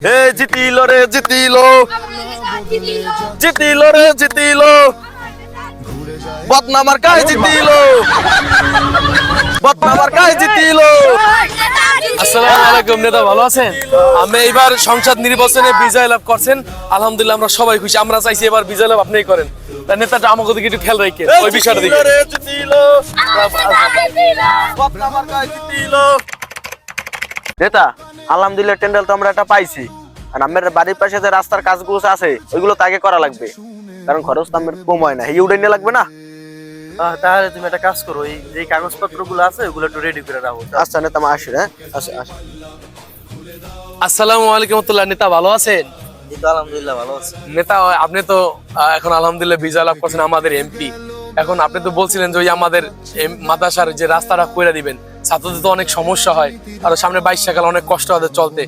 হে জিতিলো রে জিতিলো, জিতিলো রে জিতিলো, বদনা মার্কায় জিতিলো, বদনা মার্কায় জিতিলো। আসসালামু আলাইকুম নেতা, ভালো আছেন? আমি এইবার সংসদ নির্বাচনে বিজয় লাভ করছেন, আলহামদুলিল্লাহ আমরা সবাই খুশি। আমরা চাইছি এবার বিজয় লাভ আপনিই করেন। তাই নেতাটা আমাকে দিকে একটু খেয়াল রাখেন ওই বিষয়টা দিকে। নেতা আলহামদুলিল্লাহ টেন্ডার তো আমরা একটা পাইছি, আর আমার বাড়ির পাশে যে রাস্তার কাজগুলো আছে ওইগুলো তাকে করা লাগবে, কারণ খরচ তো আমার কম হয় না, এই উড়ে নিয়ে লাগবে না। তাহলে তুমি একটা কাজ করো, এই যে কাগজপত্র গুলো আছে ওগুলো একটু রেডি করে রাখো। আচ্ছা নেতা, আমার আসি। হ্যাঁ আসি। আসসালামু আলাইকুম রাহমাতুল্লাহ। নেতা ভালো আছেন? এই তো আলহামদুলিল্লাহ ভালো আছে। নেতা আপনি তো এখন আলহামদুলিল্লাহ বিজয় লাভ করছেন, আমাদের এমপি। এখন আপনি তো বলছিলেন যে ওই আমাদের মাদ্রাসার যে রাস্তাটা কইরা দিবেন, ছাত্রদের তো অনেক সমস্যা হয়, আর সামনে 22 সাল অনেক কষ্ট হবে চলতে।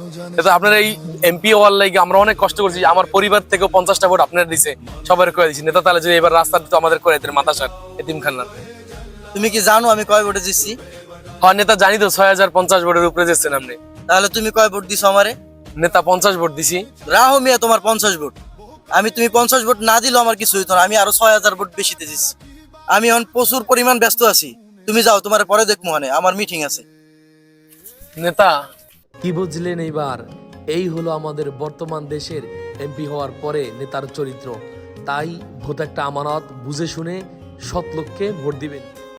তো আপনার এই এমপি হওয়ার লাগি আমরা অনেক কষ্ট করছি, আমার পরিবার থেকেও 50টা ভোট আপনার দিছে, সবার করে দিচ্ছি। নেতা তাহলে যদি এবার রাস্তা তো আমাদের করে দিতেন মাদ্রাসার এতিমখানা। তুমি কি জানো আমি কয় ভোটে জিতছি? হ্যাঁ নেতা জানি তো, 6050 ভোটের উপরে যেছেন আপনি। তাহলে তুমি কয় ভোট দিছো আমারে? নেতা 50 ভোট দিছি। রাহো মিয়া, তোমার 50 ভোট। তুমি 50 ভোট না দিলেও আমার কিছু হইতো না, আমি আরো 6000 ভোট বেশিতে দিচ্ছি। আমি এখন প্রচুর পরিমাণ ব্যস্ত আছি, তুমি যাও, তোমার পরে দেখবো, মানে আমার মিটিং আছে। নেতা কি বুঝলেন এইবার? এই হলো আমাদের বর্তমান দেশের এমপি হওয়ার পরে নেতার চরিত্র। তাই ভোট একটা আমানত, বুঝে শুনে সৎ লোককে ভোট দিবেন।